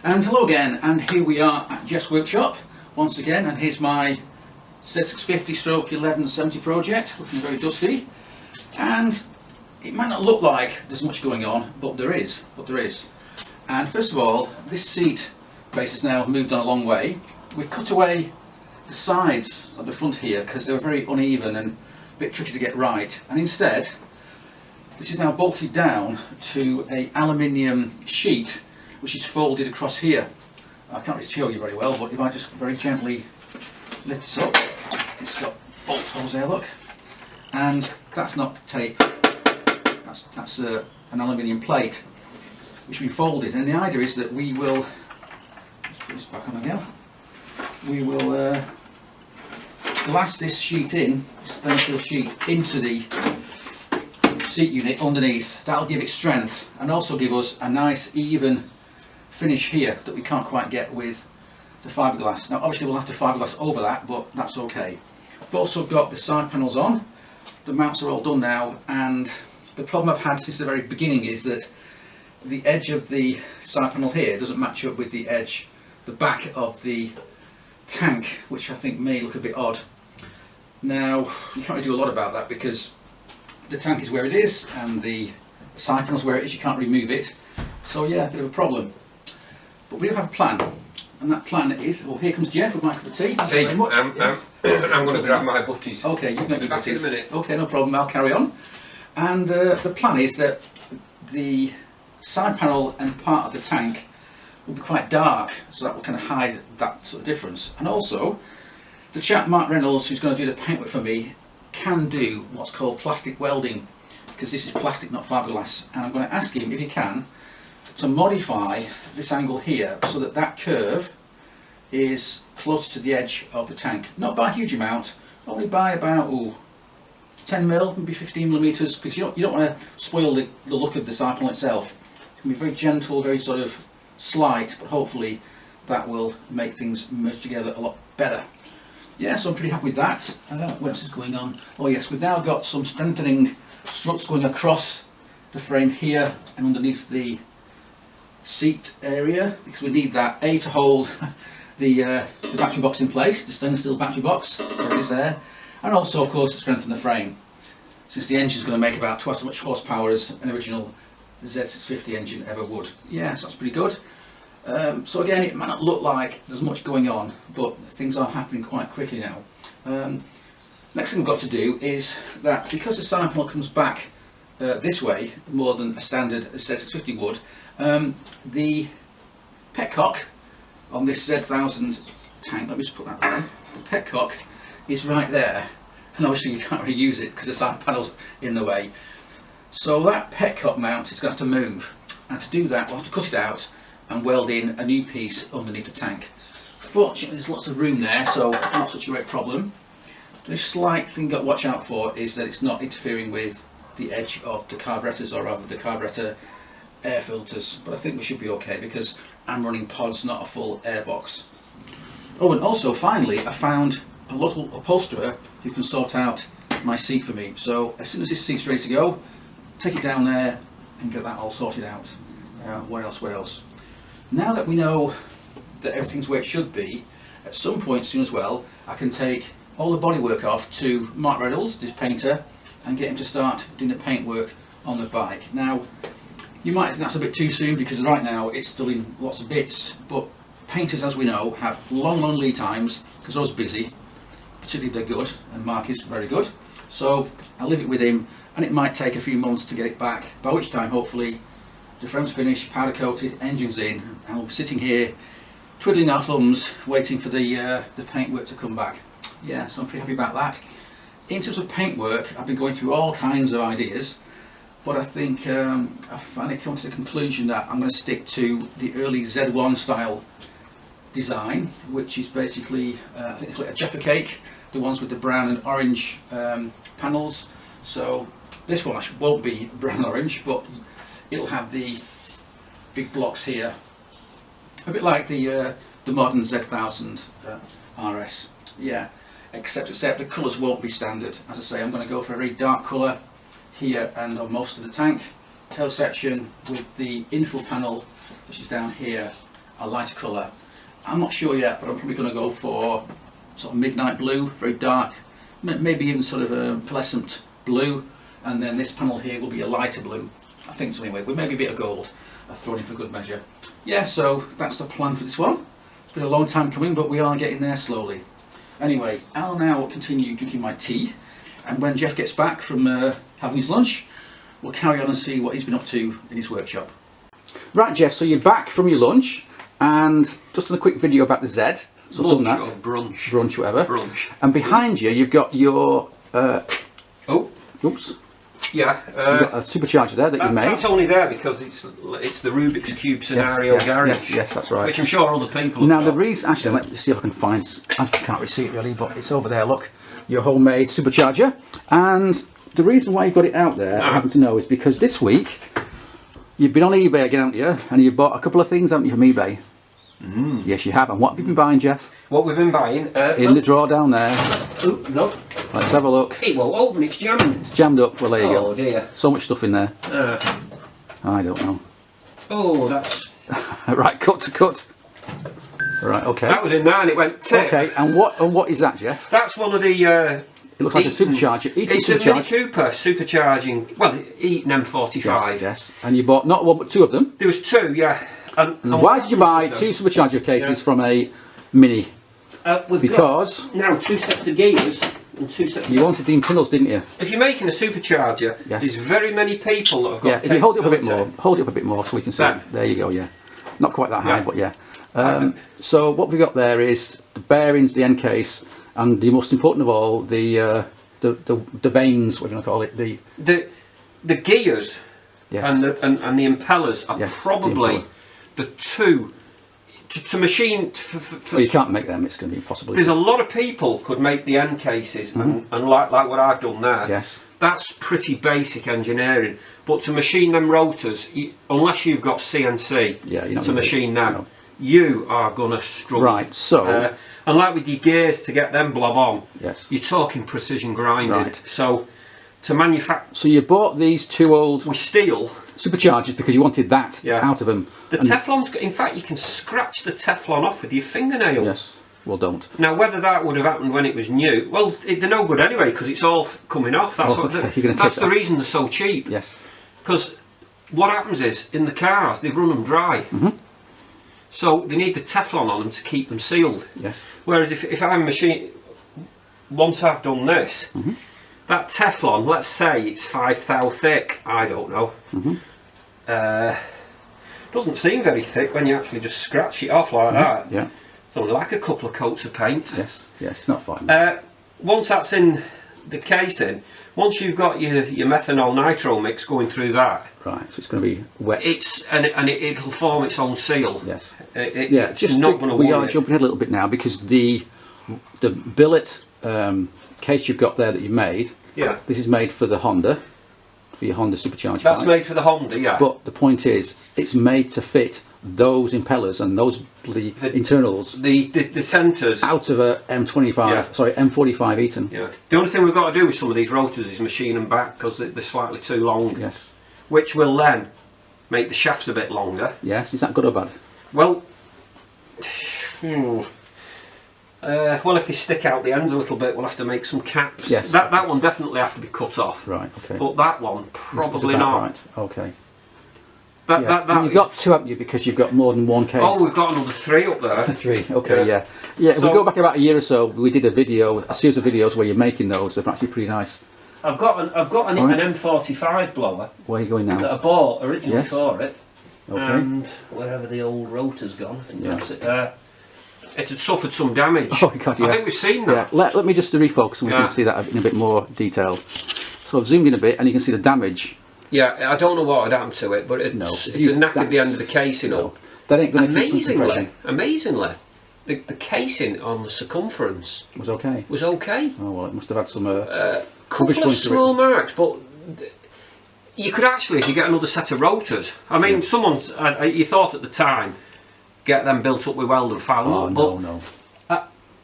And hello again, and here we are at Jeff's workshop once again, and here's my Z650/1170 project, looking very dusty. And it might not look like there's much going on, but there is. And first of all, this seat base has now moved on a long way. We've cut away the sides of the front here because they were very uneven and a bit tricky to get right, and instead this is now bolted down to an aluminium sheet which is folded across here. I can't really show you very well, but if I just very gently lift this up, it's got bolt holes there, look, and that's not tape, that's an aluminium plate which we folded, and the idea is that we will, let's put this back on again, we will glass this sheet in, this stainless steel sheet, into the seat unit underneath. That'll give it strength and also give us a nice even finish here that we can't quite get with the fiberglass. Now obviously we'll have to fiberglass over that, but that's okay. I've also got the side panels on. The mounts are all done now, and the problem I've had since the very beginning is that the edge of the side panel here doesn't match up with the edge, the back of the tank, which I think may look a bit odd. Now you can't really do a lot about that because the tank is where it is and the side panel is where it is, you can't remove it. So yeah, a bit of a problem. But we do have a plan, and that plan is, well, here comes Jeff with my cup of tea. Thank you very much. I'm going to grab my butties. Okay, you've got your Back butties. in a minute. Okay, no problem, I'll carry on. And the plan is that the side panel and part of the tank will be quite dark, so that will kind of hide that sort of difference. And also, the chap Mark Reynolds, who's going to do the paintwork for me, can do what's called plastic welding, because this is plastic, not fiberglass, and I'm going to ask him if he can to modify this angle here so that that curve is close to the edge of the tank. Not by a huge amount, only by about 10 mil, maybe 15 millimeters, because you don't want to spoil the look of the side panel itself. It can be very gentle, very sort of slight, but hopefully that will make things merge together a lot better. Yeah, so I'm pretty happy with that. What else is going on? Oh yes, we've now got some strengthening struts going across the frame here and underneath the seat area, because we need that to hold the battery box in place, the stainless steel battery box, there it is there, and also of course to strengthen the frame, since the engine is going to make about twice as much horsepower as an original Z650 engine ever would. Yeah, so that's pretty good. So again, it might not look like there's much going on, but things are happening quite quickly now. Next thing we've got to do is that because the side panel comes back this way more than a standard Z650 would, the petcock on this Z1000 tank, let me just put that there, the petcock is right there, and obviously you can't really use it because the side panel's in the way. So that petcock mount is going to have to move, and to do that we'll have to cut it out and weld in a new piece underneath the tank. Fortunately there's lots of room there, so not such a great problem. The only slight thing you've got to watch out for is that it's not interfering with the edge of the carburetors, or rather the carburetor air filters, but I think we should be okay because I'm running pods, not a full air box. Oh, and also finally I found a local upholsterer who can sort out my seat for me, so as soon as this seat's ready to go, take it down there and get that all sorted out. What else? Now that we know that everything's where it should be, at some point soon as well, I can take all the bodywork off to Mark Reynolds, this painter, and get him to start doing the paintwork on the bike. Now, you might think that's a bit too soon because right now it's still in lots of bits, but painters, as we know, have long lead times because I was busy, particularly if they're good, and Mark is very good. So I'll leave it with him, and it might take a few months to get it back, by which time hopefully the frame's finished, powder coated, engine's in, and we'll be sitting here twiddling our thumbs waiting for the paintwork to come back. Yeah, so I'm pretty happy about that. In terms of paintwork, I've been going through all kinds of ideas, but I think I've finally come to the conclusion that I'm going to stick to the early Z1 style design, which is basically, I think it's like a Jaffa cake, the ones with the brown and orange panels. So this one actually won't be brown and orange, but it'll have the big blocks here, a bit like the modern Z1000 RS. Yeah, except the colours won't be standard. As I say, I'm going to go for a very dark colour here and on most of the tank tail section, with the infill panel which is down here a lighter colour. I'm not sure yet, but I'm probably going to go for sort of midnight blue, very dark, maybe even sort of a pearlescent blue, and then this panel here will be a lighter blue. I think so anyway, with maybe a bit of gold thrown in for good measure. Yeah, so that's the plan for this one. It's been a long time coming, but we are getting there slowly. Anyway, I'll now continue drinking my tea, and when Jeff gets back from having his lunch, we'll carry on and see what he's been up to in his workshop. Right, Jeff, so you're back from your lunch, and just done a quick video about the Z. So Lunch done that. or brunch. Brunch, whatever. Brunch. And behind you, you've got your... oops. Yeah. You've got a supercharger there that you made. That's only there because it's the Rubik's Cube scenario garage. Yes, that's right. Which I'm sure other people have Now got. the reason, actually, let me see if I can find. I can't really see it really, but it's over there. Look, your homemade supercharger. And the reason why you got it out there, I happen to know, is because this week you've been on eBay again, haven't you? And you've bought a couple of things, haven't you, from eBay? Yes, you have. And what have you been buying, Jeff? What we've been buying? In the drawer down there. No. Let's have a look. It won't open. It's jammed. It's jammed up. Well, there you go. Oh dear. So much stuff in there. I don't know. Oh, that's... Right, cut. Right, okay. That was in there and it went tick. Okay, and what is that, Jeff? That's one of the... It looks like a supercharger. It's a Mini Cooper supercharging. Well, Eaton M45. Yes. And you bought not one but two of them. There was two, yeah. And why did you buy two supercharger cases from a Mini? Because now 2 sets of gears and 2 sets. You wanted the internals, didn't you? If you're making a supercharger, there's very many people that have got. Yeah. If you hold it up a bit more, so we can see. There you go. Yeah. Not quite that high, but yeah. So what we've got there is the bearings, the end case, and the most important of all, the vanes. What do you want to call it? The gears. Yes. And the impellers are probably the two to machine. Well, you can't make them. It's going to be impossible. There's a lot of people could make the end cases, and like what I've done there. Yes. That's pretty basic engineering. But to machine them rotors, unless you've got CNC to machine them, you are gonna struggle. Right. So. And like with your gears to get them blob on, you're talking precision grinding. Right. So to manufacture. So you bought these two old. With steel. Superchargers because you wanted that out of them. The Teflon's got, in fact, you can scratch the Teflon off with your fingernail. Yes, well, don't. Now, whether that would have happened when it was new, well, they're no good anyway because it's all coming off. That's that's the reason they're so cheap. Yes. Because what happens is, in the cars, they run them dry. So they need the Teflon on them to keep them sealed. Yes. Whereas if I'm machine, once I've done this, that Teflon, let's say it's 5 thou thick, I don't know. Doesn't seem very thick when you actually just scratch it off like that. Yeah. It's only like a couple of coats of paint. Yes, not fine. Once that's in the casing, once you've got your methanol nitro mix going through that. Right, so it's going to be wet. It'll form its own seal. Yes. It's not going to We are jumping ahead a little bit now because the billet case you've got there that you made. Yeah. This is made for the Honda, for your Honda Supercharger. That's made for the Honda, yeah. But the point is, it's made to fit those impellers and those internals. The centres. Out of a M45 Eaton. Yeah. The only thing we've got to do with some of these rotors is machine them back because they're slightly too long. Yes. Which will then make the shafts a bit longer. Yes. Is that good or bad? Well. Well, if they stick out the ends a little bit, we'll have to make some caps. Yes. That one definitely have to be cut off. Right. Okay. But that one probably not. Right. Okay. You've got two, haven't you? Because you've got more than one case. Oh, we've got another 3 up there. 3. Okay. Yeah. If we go back about a year or so, we did a series of videos where you're making those. They're actually pretty nice. I've got an M45 blower. Where are you going now? That I bought originally for it. Okay. And wherever the old rotor's gone, I think that's it. It had suffered some damage. Oh God, yeah. I think we've seen that. Yeah. Let me just refocus and we can see that in a bit more detail. So I've zoomed in a bit and you can see the damage. Yeah, I don't know what had happened to it, but it knackered the end of the casing up. That ain't going to keep compression. Amazingly, the casing on the circumference was okay. Oh well, it must have had some couple of small marks, but you could actually, if you get another set of rotors. I mean, you thought at the time, get them built up with weld and foul. No.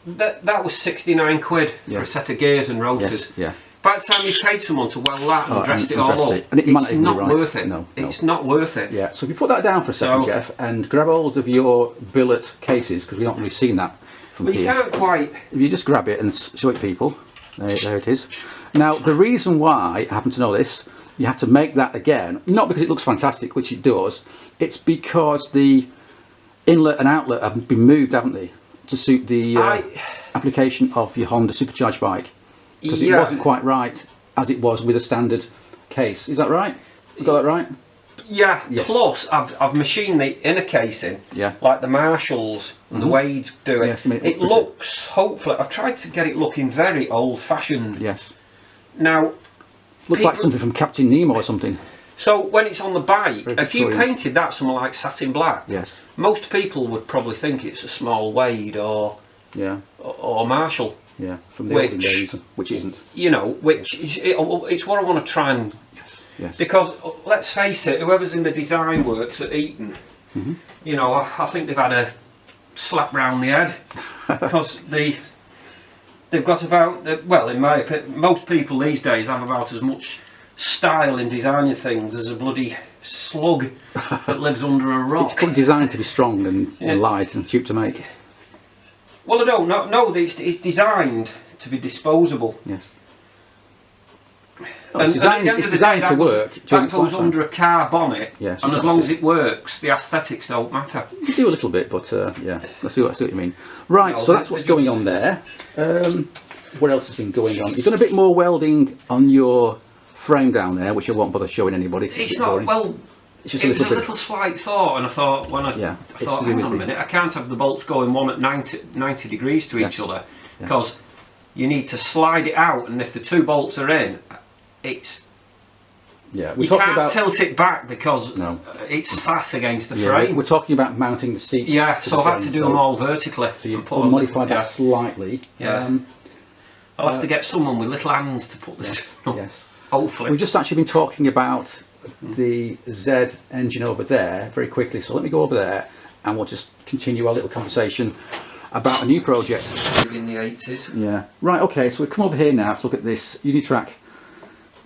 That was 69 quid for a set of gears and rotors. Yes, yeah. By the time you paid someone to weld that and dressed it all up, and it's not worth it. No, it's not worth it. Yeah, so if you put that down for a second, Jeff, and grab hold of your billet cases, because we've not really seen that from here. You can't quite... If you just grab it and show it people, there it is. Now, the reason why, I happen to know this, you have to make that again, not because it looks fantastic, which it does, it's because the inlet and outlet have been moved, haven't they, to suit the application of your Honda Supercharged bike. Because it wasn't quite right as it was with a standard case. Is that right? You got that right? Yeah. Yes. Plus, I've machined the inner casing, like the Marshalls, the Wades do it. Yes, it looks, hopefully, I've tried to get it looking very old-fashioned. Yes. Now, looks like something from Captain Nemo or something. So when it's on the bike, if you painted that something like satin black, most people would probably think it's a small Wade or Marshall. Yeah, from the olden days, which isn't. You know, it's what I want to try and... Yes. Because, let's face it, whoever's in the design works at Eton, you know, I think they've had a slap round the head. Because they've got about, well, in my opinion, most people these days have about as much style in designing things as a bloody slug that lives under a rock. It's designed to be strong and light and cheap to make. Well, I don't know. No, it's designed to be disposable. Yes. It's designed to work. That goes under a car bonnet, and as long as it works, the aesthetics don't matter. You do a little bit, but yeah, I see what you mean. Right, so that's what's going on there. What else has been going on? You've done a bit more welding on your frame down there, which I won't bother showing anybody. It's not boring. Well. It was a little slight thought, and I thought, hang on a minute, I can't have the bolts going one at 90 degrees to each other, because you need to slide it out, and if the two bolts are in, it's... Yeah, you can't tilt it back because it's sat against the frame. We're talking about mounting the seats. Yeah, so I've had to do them all vertically. So you've modified that slightly. Yeah. I'll have to get someone with little hands to put this up, hopefully. We've just actually been talking about the Z engine over there very quickly, so let me go over there and we'll just continue our little conversation about a new project. In the 80s. Yeah. Right, okay, so we've come over here now to look at this Unitrack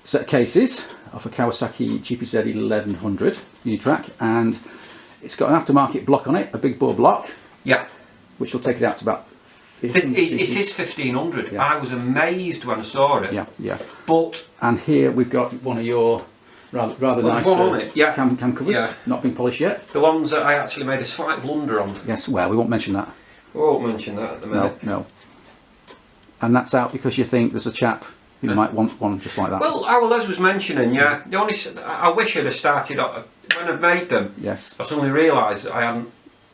set of cases off a Kawasaki GPZ 1100 Unitrack, and it's got an aftermarket block on it, a big bore block. Yeah. Which will take it out to about 15 It is 1500. Yeah. I was amazed when I saw it. Yeah, yeah. But... And here we've got one of your rather nice cam covers, not been polished yet. The ones that I actually made a slight blunder on. Yes, well, we won't mention that. We won't mention that at the minute. No. And that's out because you think there's a chap who might want one just like that. Well, our Les was mentioning, the only I wish I'd have started when I made them. Yes. I suddenly realised that I hadn't.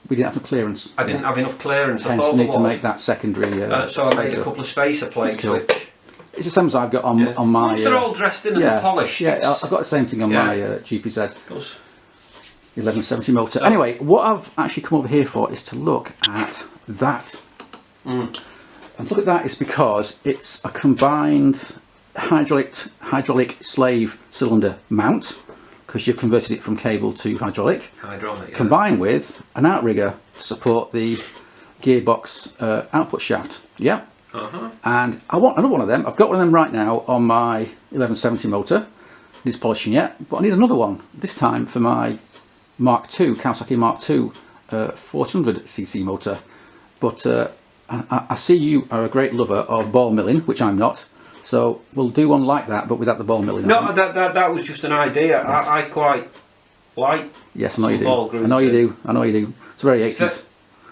We didn't have the clearance. I didn't have enough clearance. Hence, I thought you need to make that secondary. So I made a couple of spacer plates, which. It's the same as I've got on my... Once they're all dressed in and polished. Yeah, I've got the same thing on my GPZ 1170 motor. So, anyway, what I've actually come over here for is to look at that. And look at that is because it's a combined hydraulic slave cylinder mount, because you've converted it from cable to hydraulic. Combined with an outrigger to support the gearbox output shaft. Yeah. And I want another one of them. I've got one of them right now on my 1170 motor. It's polishing yet, but I need another one. This time for my Mark II, Kawasaki Mark II 1400cc motor. But I see you are a great lover of ball milling, which I'm not. So we'll do one like that, but without the ball milling. No, that was just an idea. Yes. I quite like. Yes, I know you do. I know you do. I know you do. It's very 80s.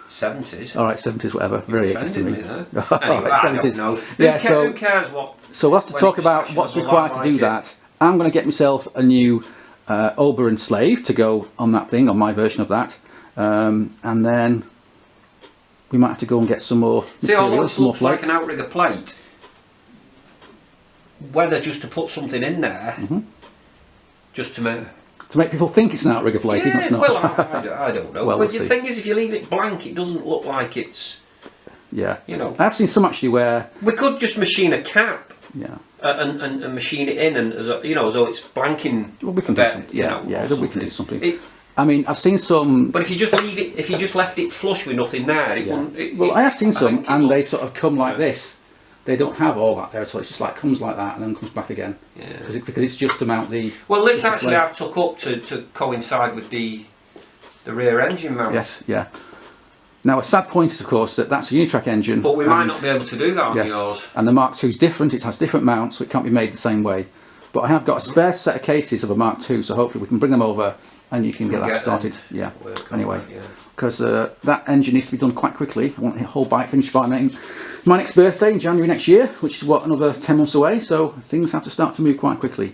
70s. All right, 70s, whatever. Very 80s to me. Anyway, 70s. Yeah, who cares what? So we'll have to talk about what's required to do that. I'm going to get myself a new Oberon slave to go on that thing, on my version of that, and then we might have to go and get some more material. See, although it looks like an outrigger plate, whether just to put something in there, just to make people think it's an outrigger plate, even it's not. Well, I don't know. Well, but the thing is, if you leave it blank, it doesn't look like it's. Yeah. You know. I've seen some actually where we could just machine a cap. Yeah. And machine it in, and as though it's blanking. Well, we can do something. Yeah, we can do something. I mean, I've seen some. But if you just leave it, left it flush with nothing there, it wouldn't. Well, I have seen some, and they sort of come like this. they don't have all that there at all. It's just like comes like that and then comes back again. Yeah. Because it's just to mount the. Well, this actually I've took up to coincide with the rear engine mount. Yes, yeah. Now a sad point is of course that that's a Unitrack engine. But we might not be able to do that on yours. And the Mark II is different. It has different mounts, so it can't be made the same way. But I have got a spare set of cases of a Mark II, so hopefully we can bring them over and you can get that started. Yeah. Anyway, because that engine needs to be done quite quickly. I want the whole bike finished by my next birthday in January next year, which is what, another 10 months away. So things have to start to move quite quickly.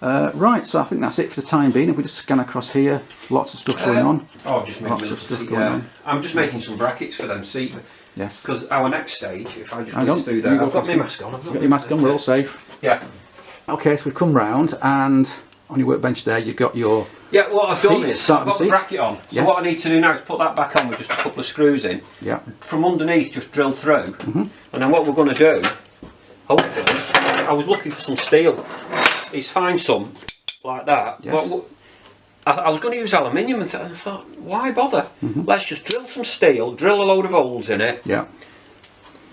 Right, so I think that's it for the time being. If we just scan across here, lots of stuff going on. Oh, I'm just making stuff going on. I'm just making some brackets for them seats. Yes. Because our next stage, if I just go through that, I've got my mask on. You've got your mask on, we're all safe. Yeah. Okay, so we've come round and on your workbench there you've got your what I've done is I've got the bracket on. So yes. what I need to do now is put that back on with just a couple of screws in. Yeah. From underneath just drill through. And then what we're going to do, hopefully, I was looking for some steel. Is find some like that. Yes. Well, I was going to use aluminium and I thought, why bother? Let's just drill some steel, drill a load of holes in it, yeah.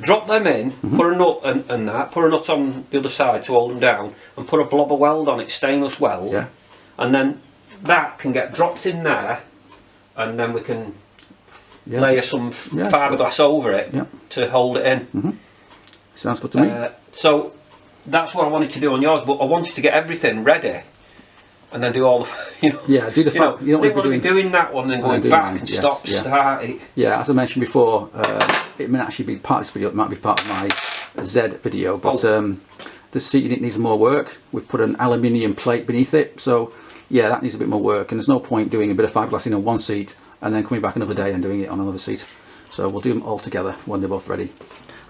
drop them in, put a nut and that, put a nut on the other side to hold them down, and put a blob of weld on it, stainless weld, Yeah. and then that can get dropped in there, and then we can layer some fiberglass over it to hold it in. Sounds good to me. So that's what I wanted to do on yours, but I wanted to get everything ready and then do all the, do the fact. You don't want to be doing that one and then going back and start it. Yeah, as I mentioned before, it may actually be part of this video, it might be part of my Z video, but the seat unit needs more work. We've put an aluminium plate beneath it, so yeah, that needs a bit more work, and there's no point doing a bit of fiberglass in on one seat and then coming back another day and doing it on another seat. So we'll do them all together when they're both ready.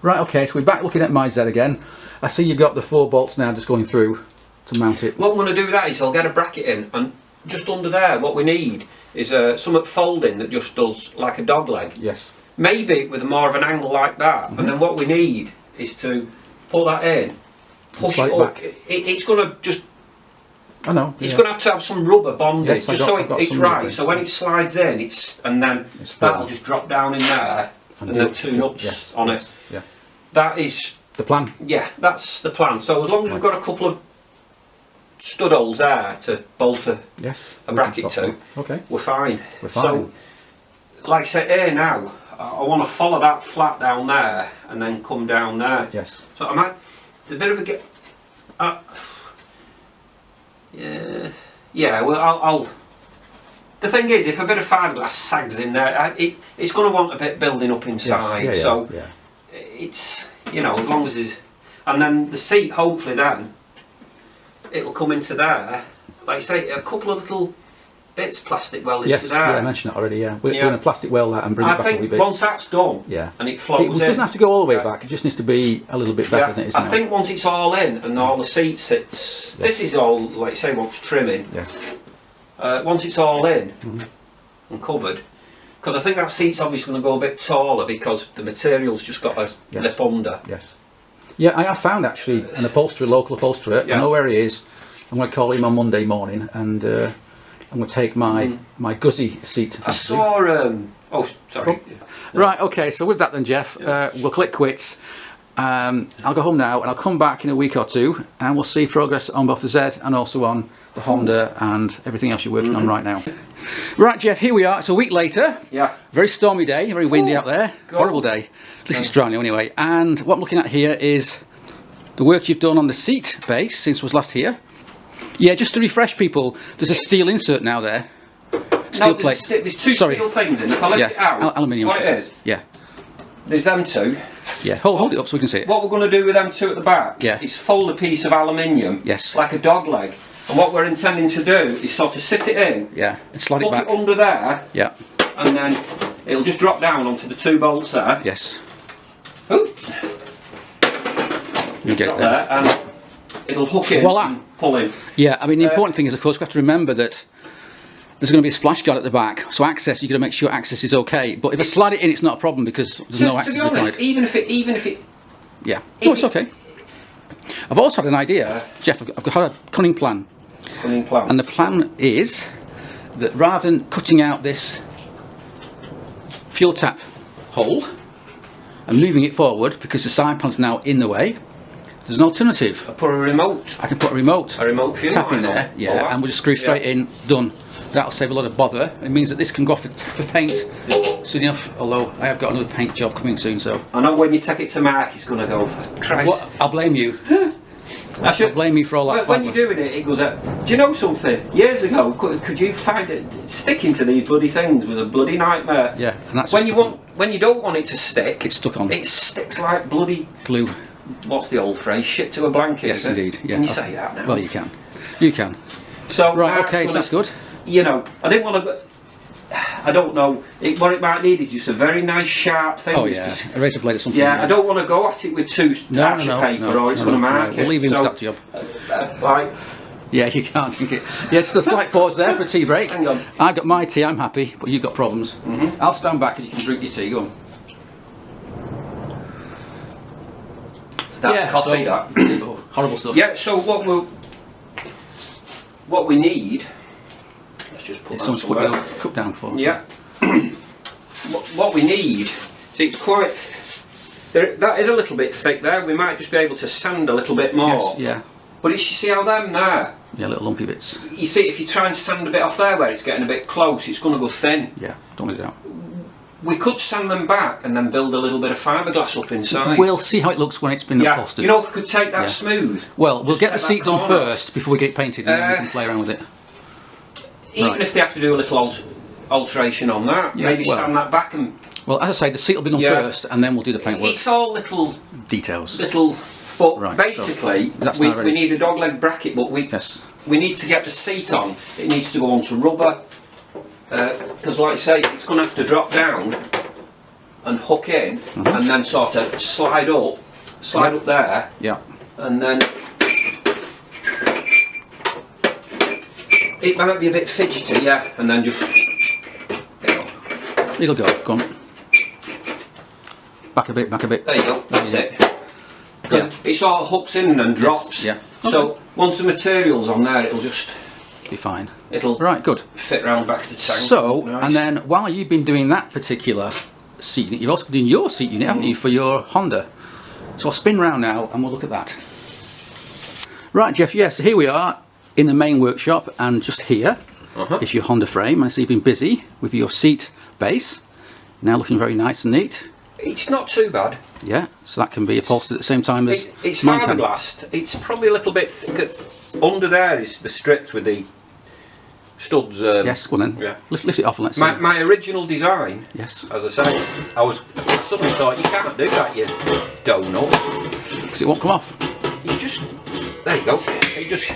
Right, okay, so we're back looking at my Z again. I see you've got the 4 bolts now just going through to mount it. What I'm going to do that is I'll get a bracket in, and just under there what we need is something folding that just does like a dog leg. Yes. Maybe with more of an angle like that, and then what we need is to pull that in, push it up. It's going to just... I know. It's going to have some rubber bonded, yes, just so it's right. So when it slides in, that'll just drop down in there, and then 2 nuts on it. Yeah. That is the plan. Yeah, that's the plan. So as long as we've got a couple of stud holes there to bolt a bracket to, we're fine. So, like I said, here now, I want to follow that flat down there and then come down there. Yes. So I might a bit of a well, I'll. The thing is, if a bit of fiberglass sags in there, it's going to want a bit building up inside. Yes. So it's, as long as it's, and then the seat, hopefully then it'll come into there. Like I say, a couple of little bits plastic welded into there. Yes, I mentioned that already. Yeah, we're going to plastic weld that and bring it back a wee bit. I think once that's done, and it flows in, it doesn't have to go all the way back. It just needs to be a little bit better than it is now. I think once it's all in and all the seats sits, this is all, like I say, what's trimming. Yes. Once it's all in and covered, because I think that seat's obviously going to go a bit taller because the material's just got a lip under. Yes. Yeah, I have found actually an upholsterer, local upholsterer. I know where he is. I'm going to call him on Monday morning, and I'm going to take my Guzzi seat. I saw. Oh, sorry. Right. Okay. So with that then, Jeff, we'll click quits. I'll go home now, and I'll come back in a week or two, and we'll see progress on both the Z and also on the Honda and everything else you're working on right now. Right, Jeff. Here we are. It's a week later. Yeah. Very stormy day. Very windy out there. Horrible day. This is dry now anyway. And what I'm looking at here is the work you've done on the seat base since was last here. Yeah, just to refresh people, there's a steel insert now there. Steel plate. There's 2 steel things in. If I lift it out, aluminium. What it is? Yeah. There's them 2. Yeah, hold it up so we can see it. What we're going to do with them 2 at the back is fold a piece of aluminium, like a dog leg. And what we're intending to do is sort of sit it in, and slide it back. Hook it under there, and then it'll just drop down onto the 2 bolts there. Yes. Ooh. You get it there, and it'll hook in and pull in. Yeah, I mean the important thing is, of course, we have to remember that there's going to be a splash guard at the back, so access, you've got to make sure access is okay. But if I slide it in, it's not a problem because there's no access required. To be honest, even if it... Yeah, it's okay. I've also had an idea, Jeff, I've got a cunning plan. And the plan is that rather than cutting out this fuel tap hole and moving it forward because the side panel's now in the way. There's an alternative. I put a remote. I can put a remote fuel tap in line there, on. yeah, and we'll just screw straight in, done. That'll save a lot of bother. It means that this can go off for paint soon enough, although I have got another paint job coming soon, so... I know when you take it to Mark, it's going to go for Christ. Well, I'll blame you. I'll blame you for all that when you're doing it, it goes out. Do you know something? Years ago, could you find it? Sticking to these bloody things was a bloody nightmare. Yeah, and that's when you don't want it to stick. It's stuck on. It sticks like bloody glue. What's the old phrase? Shit to a blanket. Yes, indeed. Yeah. Can you say that now? Well, you can. You can. So right. Okay. So that's good. You know, I didn't want to. I don't know. What it might need is just a very nice sharp thing. Oh yeah, a razor blade or something. Yeah, I don't want to go at it with two strips of paper, or it's going to mark it. We'll leave him to that job. Right. Yeah, you can't drink it. Yeah, just a slight pause there for a tea break. Hang on. I've got my tea, I'm happy, but you've got problems. I'll stand back and you can drink your tea, go on. That's coffee, that. Oh, horrible stuff. Yeah, so what we need, let's just put that somewhere. Cup down for. Yeah. what we need, see, it's quite, that is a little bit thick there. We might just be able to sand a little bit more. Yes, yeah. But it's, you see how them there? Yeah, little lumpy bits. You see, if you try and sand a bit off there where it's getting a bit close, it's going to go thin. Yeah, don't do that. We could sand them back and then build a little bit of fiberglass up inside. We'll see how it looks when it's been upholstered. You know, if we could take that smooth. Well, we'll get the seat done first before we get it painted, and then we can play around with it. Even if they have to do a little alteration on that, maybe sand that back and... Well, as I say, the seat will be done first, and then we'll do the paintwork. It's all little... details. But basically, we need a dogleg bracket, but we need to get the seat on. It needs to go onto rubber. Because like I say, it's going to have to drop down and hook in and then sort of slide up there, and then it might be a bit fidgety, and then just, it'll go on. Back a bit, there you go, that's it. Because it sort of hooks in and drops, so once the material's on there, it'll just be fine. It'll good fit round back of the tank. So, and then while you've been doing that particular seat unit, you've also been doing your seat unit, haven't you, for your Honda? So I'll spin round now and we'll look at that. Right, Jeff, yes, so here we are in the main workshop, and just here is your Honda frame. I see you've been busy with your seat base, now looking very nice and neat. It's not too bad. Yeah, so that can be upholstered at the same time as it's fiberglass. It's probably a little bit thicker. Under there is the strips with the studs. Yes, go on then. Yeah. Lift it off and let's see. My original design. Yes. As I say, I suddenly thought, you can't do that, you donut. Because it won't come off. You just, there you go. You just.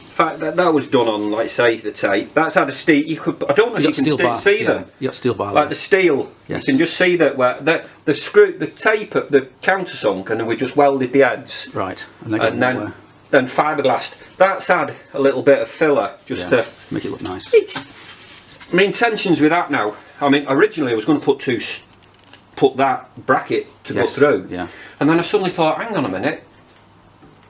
In fact, that was done on, like say, the tape. That's had a steel. You could. I don't know if you can still see them. You got steel bar. Like the steel. Yes. You can just see that where the screw, the tape, the countersunk, and we just welded the heads. Right. And then fiberglass. That's had a little bit of filler just to make it look nice. My intentions with that now. I mean, originally I was going to put that bracket to go through. Yeah. And then I suddenly thought, hang on a minute.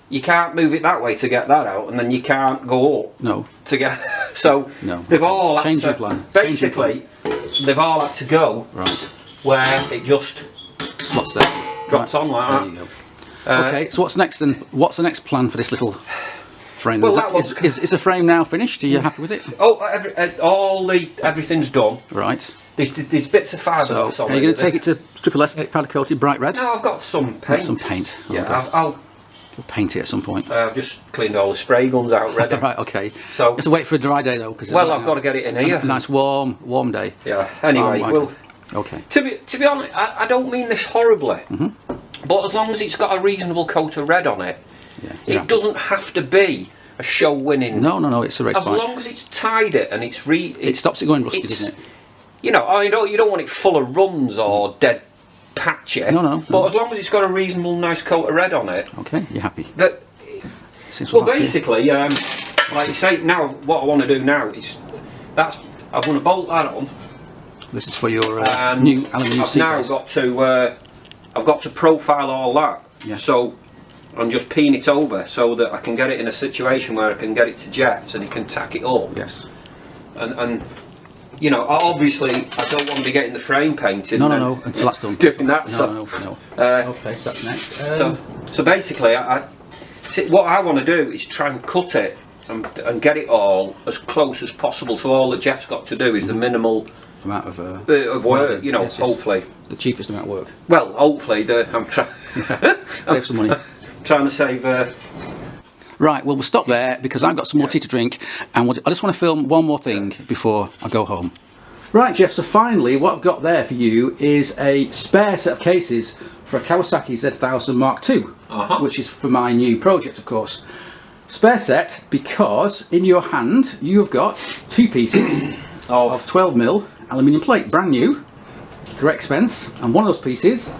You can't move it that way to get that out, and then you can't go up. No. To get so they've all had change your to, plan. Basically, they've all had to go where it just slots down, drops on like that. There you go. Okay, so what's next then? What's the next plan for this little frame? Well, is the frame now finished? Are you happy with it? Oh, everything's done. Right. There's bits of fiberglass on it. Are you going to take it to triple S powder coated bright red? No, I've got some paint. Some paint. Yeah, We'll paint it at some point. I've just cleaned all the spray guns out ready. Right, okay. So you have to wait for a dry day though, because I've got to get it in here. A nice warm day. Yeah. Anyway, okay. To be honest, I don't mean this horribly, but as long as it's got a reasonable coat of red on it, it doesn't have to be a show-winning. No, it's a race bike. As long as it's tied it and it stops it going rusty, doesn't it? You know, you don't want it full of runs or dead patchy. No. But as long as it's got a reasonable, nice coat of red on it. Okay, you're happy. Well, basically, like you say, now what I want to do now is I want to bolt that on. This is for your new aluminium seat base. I've got to profile all that. Yes. So I'm just peeing it over so that I can get it in a situation where I can get it to Jeff's and he can tack it up. Yes. And you know, obviously I don't want to be getting the frame painted. No, until that's done. Doing that. No. Okay, so that's next. So basically, see, what I want to do is try and cut it and get it all as close as possible. So all that Jeff's got to do is the minimal amount of work. You know, yes, hopefully the cheapest amount of work. Well, hopefully I'm trying save some money. Trying to save. Right, well, we'll stop there because I've got some more tea to drink, and I just want to film one more thing before I go home. Right, Jeff, so finally what I've got there for you is a spare set of cases for a Kawasaki Z650 Mark II, which is for my new project, of course. Spare set because in your hand you have got 2 pieces of 12mm aluminium plate, brand new, great expense, and one of those pieces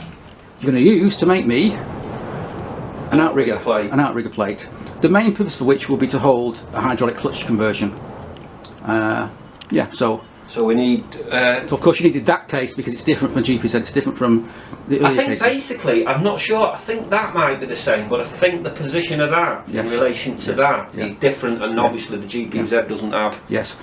you're going to use to make me an outrigger plate. The main purpose for which will be to hold a hydraulic clutch conversion. Yeah, so we need. So of course you needed that case because it's different from GPZ. It's different from the earlier I think cases. basically, I'm not sure. I think that might be the same, but I think the position of that in relation to that is different, and obviously the GPZ doesn't have. Yes.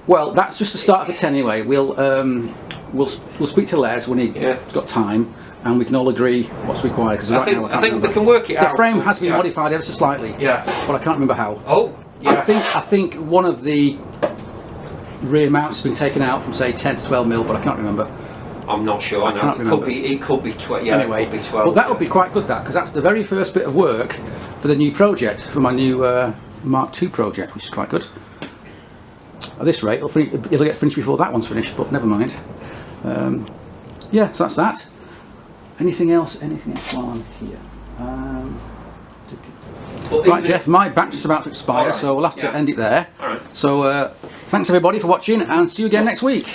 Well, that's just the start of it anyway. We'll speak to Les when he's got time, and we can all agree what's required. Because I think we can work it out. The frame has been modified ever so slightly. Yeah. But I can't remember how. Oh. Yeah. I think one of the rear mounts has been taken out from say 10 to 12mm, but I can't remember. I'm not sure. I can't remember. It could be 12. Yeah, anyway, it could be 12. Well, that would be quite good, because that's the very first bit of work for the new project, for my new Mark II project, which is quite good. At this rate, it'll get finished before that one's finished, but never mind. Yeah, so that's that. Anything else while I'm here? Right, Jeff, my battery's about to expire, so we'll have to end it there. All right. So thanks everybody for watching, and see you again next week.